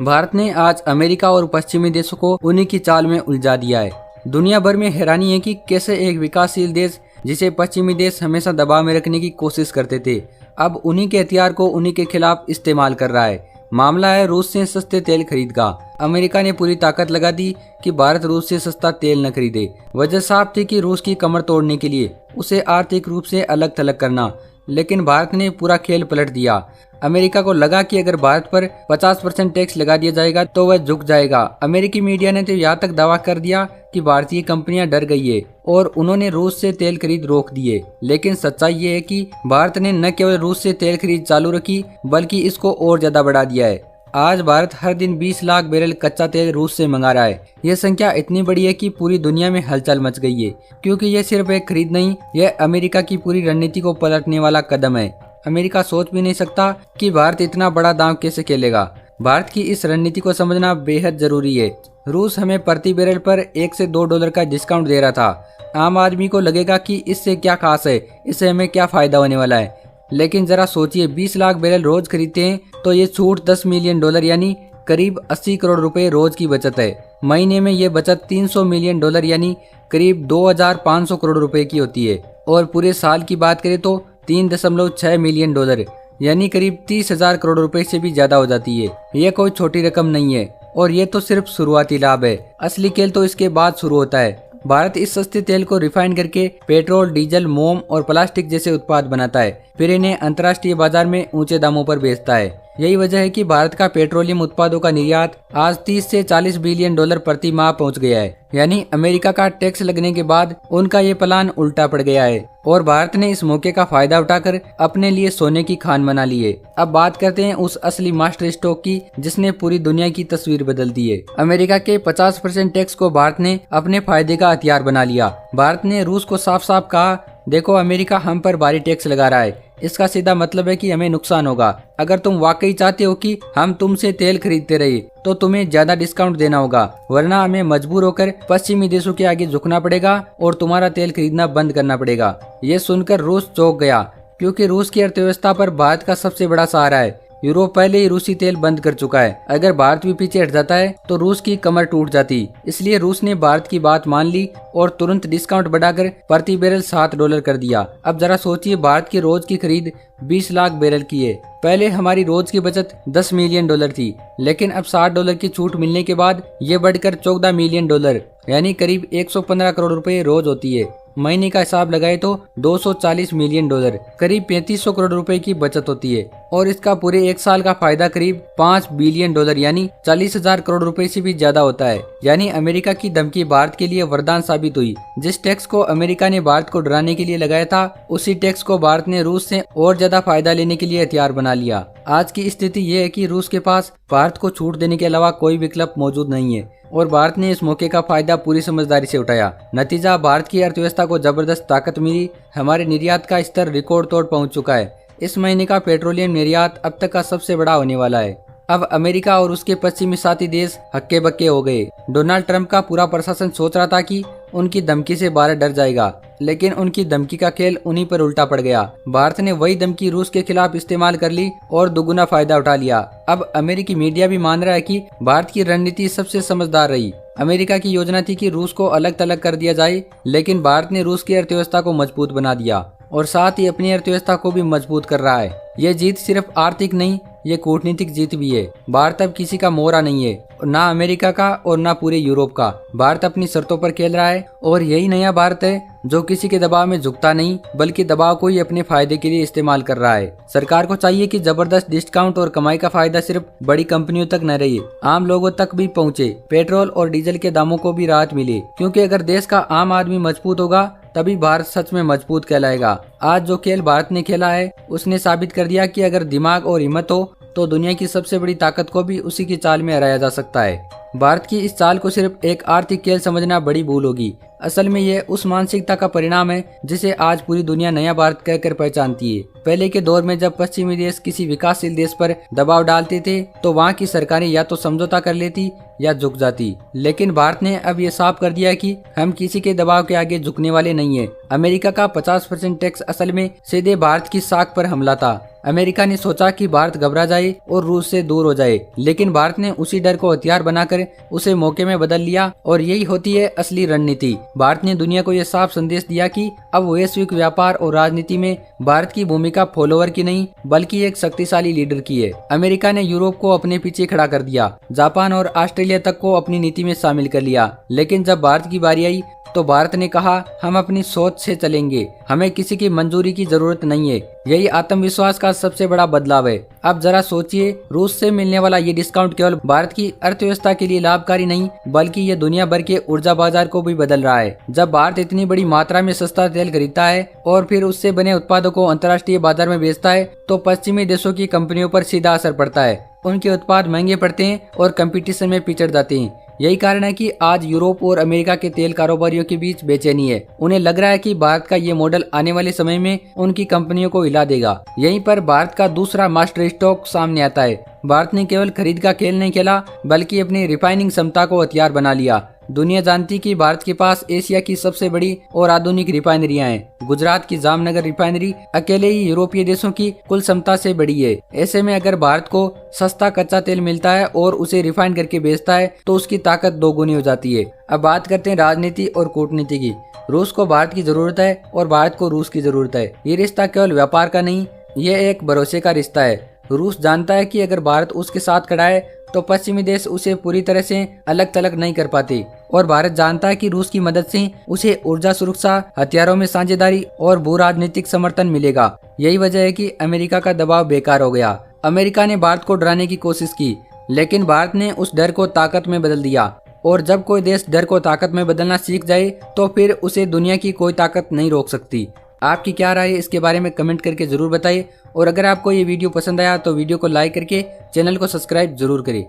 भारत ने आज अमेरिका और पश्चिमी देशों को उन्हीं की चाल में उलझा दिया है। दुनिया भर में हैरानी है कि कैसे एक विकासशील देश जिसे पश्चिमी देश हमेशा दबाव में रखने की कोशिश करते थे, अब उन्हीं के हथियार को उन्हीं के खिलाफ इस्तेमाल कर रहा है। मामला है रूस से सस्ते तेल खरीद का। अमेरिका ने पूरी ताकत लगा दी कि भारत रूस से सस्ता तेल न खरीदे। वजह साफ थी कि रूस की कमर तोड़ने के लिए उसे आर्थिक रूप से अलग थलग करना, लेकिन भारत ने पूरा खेल पलट दिया। अमेरिका को लगा कि अगर भारत पर 50% टैक्स लगा दिया जाएगा तो वह झुक जाएगा। अमेरिकी मीडिया ने तो यहाँ तक दावा कर दिया कि भारतीय कंपनियां डर गई है और उन्होंने रूस से तेल खरीद रोक दिए। लेकिन सच्चाई ये है कि भारत ने न केवल रूस से तेल खरीद चालू रखी बल्कि इसको और ज्यादा बढ़ा दिया है। आज भारत हर दिन 20 लाख बैरल कच्चा तेल रूस से मंगा रहा है। यह संख्या इतनी बड़ी है कि पूरी दुनिया में हलचल मच गई है, क्योंकि यह सिर्फ एक खरीद नहीं, यह अमेरिका की पूरी रणनीति को पलटने वाला कदम है। अमेरिका सोच भी नहीं सकता कि भारत इतना बड़ा दांव कैसे खेलेगा। भारत की इस रणनीति को समझना बेहद जरूरी है। रूस हमें प्रति बैरल पर $1 से $2 का डिस्काउंट दे रहा था। आम आदमी को लगेगा कि इससे क्या खास है, इससे हमें क्या फायदा होने वाला है। लेकिन जरा सोचिए, 20 लाख बैरल रोज खरीदते हैं तो ये छूट $10 मिलियन यानी करीब 80 करोड़ रुपए रोज की बचत है। महीने में ये बचत $300 मिलियन यानी करीब 2500 करोड़ रुपए की होती है। और पूरे साल की बात करें तो $3.6 मिलियन यानी करीब 30,000 करोड़ रुपए से भी ज्यादा हो जाती है। यह कोई छोटी रकम नहीं है और ये तो सिर्फ शुरुआती लाभ है। असली खेल तो इसके बाद शुरू होता है। भारत इस सस्ते तेल को रिफाइन करके पेट्रोल, डीजल, मोम और प्लास्टिक जैसे उत्पाद बनाता है, फिर इन्हें अंतर्राष्ट्रीय बाजार में ऊंचे दामों पर बेचता है। यही वजह है कि भारत का पेट्रोलियम उत्पादों का निर्यात आज 30 से $40 बिलियन प्रति माह पहुंच गया है। यानी अमेरिका का टैक्स लगने के बाद उनका ये प्लान उल्टा पड़ गया है और भारत ने इस मौके का फायदा उठाकर अपने लिए सोने की खान बना ली है। अब बात करते हैं उस असली मास्टर स्ट्रोक की जिसने पूरी दुनिया की तस्वीर बदल दी है। अमेरिका के 50% टैक्स को भारत ने अपने फायदे का हथियार बना लिया। भारत ने रूस को साफ साफ कहा, देखो अमेरिका हम पर भारी टैक्स लगा रहा है, इसका सीधा मतलब है कि हमें नुकसान होगा। अगर तुम वाकई चाहते हो कि हम तुमसे तेल खरीदते रहे तो तुम्हें ज्यादा डिस्काउंट देना होगा, वरना हमें मजबूर होकर पश्चिमी देशों के आगे झुकना पड़ेगा और तुम्हारा तेल खरीदना बंद करना पड़ेगा। ये सुनकर रूस चौंक गया, क्योंकि रूस की अर्थव्यवस्था पर भारत का सबसे बड़ा सहारा है। यूरोप पहले ही रूसी तेल बंद कर चुका है। अगर भारत भी पीछे हट जाता है तो रूस की कमर टूट जाती। इसलिए रूस ने भारत की बात मान ली और तुरंत डिस्काउंट बढ़ाकर प्रति बैरल $7 कर दिया। अब जरा सोचिए, भारत की रोज की खरीद 20 लाख बैरल की है। पहले हमारी रोज की बचत $10 मिलियन थी, लेकिन अब $60 की छूट मिलने के बाद ये बढ़कर $14 मिलियन यानी करीब 115 करोड़ रुपए रोज होती है। महीने का हिसाब लगाए तो $240 मिलियन करीब 3500 करोड़ रुपए की बचत होती है। और इसका पूरे एक साल का फायदा करीब $5 बिलियन यानी 40,000 करोड़ रुपए से भी ज्यादा होता है। यानी अमेरिका की धमकी भारत के लिए वरदान साबित हुई। जिस टैक्स को अमेरिका ने भारत को डराने के लिए लगाया था, उसी टैक्स को भारत ने रूस से और ज्यादा फायदा लेने के लिए हथियार बना लिया। आज की स्थिति ये है कि रूस के पास भारत को छूट देने के अलावा कोई विकल्प मौजूद नहीं है और भारत ने इस मौके का फायदा पूरी समझदारी से उठाया। नतीजा, भारत की अर्थव्यवस्था को जबरदस्त ताकत मिली। हमारे निर्यात का स्तर रिकॉर्ड तोड़ पहुंच चुका है। इस महीने का पेट्रोलियम निर्यात अब तक का सबसे बड़ा होने वाला है। अब अमेरिका और उसके पश्चिमी साथी देश हक्के बक्के हो गए। डोनाल्ड ट्रंप का पूरा प्रशासन सोच रहा था कि उनकी धमकी से भारत डर जाएगा, लेकिन उनकी धमकी का खेल उन्हीं पर उल्टा पड़ गया। भारत ने वही धमकी रूस के खिलाफ इस्तेमाल कर ली और दुगुना फायदा उठा लिया। अब अमेरिकी मीडिया भी मान रहा है कि भारत की रणनीति सबसे समझदार रही। अमेरिका की योजना थी कि रूस को अलग थलग कर दिया जाए, लेकिन भारत ने रूस की अर्थव्यवस्था को मजबूत बना दिया और साथ ही अपनी अर्थव्यवस्था को भी मजबूत कर रहा है। यह जीत सिर्फ आर्थिक नहीं, ये कूटनीतिक जीत भी है। भारत अब किसी का मोहरा नहीं है, ना अमेरिका का और ना पूरे यूरोप का। भारत अपनी शर्तों पर खेल रहा है और यही नया भारत है जो किसी के दबाव में झुकता नहीं, बल्कि दबाव को ही अपने फायदे के लिए इस्तेमाल कर रहा है। सरकार को चाहिए कि जबरदस्त डिस्काउंट और कमाई का फायदा सिर्फ बड़ी कंपनियों तक न रहे, आम लोगों तक भी पहुंचे। पेट्रोल और डीजल के दामों को भी राहत मिले, क्योंकि अगर देश का आम आदमी मजबूत होगा तभी भारत सच में मजबूत कहलाएगा। आज जो खेल भारत ने खेला है उसने साबित कर दिया कि अगर दिमाग और हिम्मत हो तो दुनिया की सबसे बड़ी ताकत को भी उसी की चाल में हराया जा सकता है। भारत की इस चाल को सिर्फ एक आर्थिक खेल समझना बड़ी भूल होगी। असल में यह उस मानसिकता का परिणाम है जिसे आज पूरी दुनिया नया भारत कहकर पहचानती है। पहले के दौर में जब पश्चिमी देश किसी विकासशील देश पर दबाव डालते थे तो वहाँ की सरकारें या तो समझौता कर लेती या झुक जाती, लेकिन भारत ने अब ये साफ कर दिया कि हम किसी के दबाव के आगे झुकने वाले नहीं है। अमेरिका का 50% टैक्स असल में सीधे भारत की साख पर हमला था। अमेरिका ने सोचा कि भारत घबरा जाए और रूस से दूर हो जाए, लेकिन भारत ने उसी डर को हथियार बनाकर उसे मौके में बदल लिया और यही होती है असली रणनीति। भारत ने दुनिया को यह साफ संदेश दिया कि अब वैश्विक व्यापार और राजनीति में भारत की भूमिका फॉलोअर की नहीं बल्कि एक शक्तिशाली लीडर की है। अमेरिका ने यूरोप को अपने पीछे खड़ा कर दिया, जापान और ऑस्ट्रेलिया तक को अपनी नीति में शामिल कर लिया, लेकिन जब भारत की बारी आई तो भारत ने कहा हम अपनी सोच से चलेंगे, हमें किसी की मंजूरी की जरूरत नहीं है। यही आत्मविश्वास का सबसे बड़ा बदलाव है। अब जरा सोचिए, रूस से मिलने वाला ये डिस्काउंट केवल भारत की अर्थव्यवस्था के लिए लाभकारी नहीं बल्कि ये दुनिया भर के ऊर्जा बाजार को भी बदल रहा है। जब भारत इतनी बड़ी मात्रा में सस्ता तेल खरीदता है और फिर उससे बने उत्पादों को अंतर्राष्ट्रीय बाजार में बेचता है तो पश्चिमी देशों की कंपनियों पर सीधा असर पड़ता है। उनके उत्पाद महंगे पड़ते हैं और कंपटीशन में पिछड़ जाते हैं। यही कारण है कि आज यूरोप और अमेरिका के तेल कारोबारियों के बीच बेचैनी है। उन्हें लग रहा है कि भारत का ये मॉडल आने वाले समय में उनकी कंपनियों को हिला देगा। यहीं पर भारत का दूसरा मास्टर स्ट्रोक सामने आता है। भारत ने केवल खरीद का खेल नहीं खेला बल्कि अपनी रिफाइनिंग क्षमता को हथियार बना लिया। दुनिया जानती कि भारत के पास एशिया की सबसे बड़ी और आधुनिक रिफाइनरियां हैं। गुजरात की जामनगर रिफाइनरी अकेले ही यूरोपीय देशों की कुल क्षमता से बड़ी है। ऐसे में अगर भारत को सस्ता कच्चा तेल मिलता है और उसे रिफाइन करके बेचता है तो उसकी ताकत दोगुनी हो जाती है। अब बात करते हैं राजनीति और कूटनीति की। रूस को भारत की जरूरत है और भारत को रूस की जरूरत है। ये रिश्ता केवल व्यापार का नहीं, ये एक भरोसे का रिश्ता है। रूस जानता है कि अगर भारत उसके साथ खड़ा है तो पश्चिमी देश उसे पूरी तरह से अलग थलग नहीं कर पाते और भारत जानता है कि रूस की मदद से उसे ऊर्जा सुरक्षा, हथियारों में साझेदारी और भू राजनीतिक समर्थन मिलेगा। यही वजह है कि अमेरिका का दबाव बेकार हो गया। अमेरिका ने भारत को डराने की कोशिश की, लेकिन भारत ने उस डर को ताकत में बदल दिया। और जब कोई देश डर को ताकत में बदलना सीख जाए तो फिर उसे दुनिया की कोई ताकत नहीं रोक सकती। आपकी क्या राय है इसके बारे में कमेंट करके जरूर बताइए और अगर आपको ये वीडियो पसंद आया तो वीडियो को लाइक करके चैनल को सब्सक्राइब जरूर करें।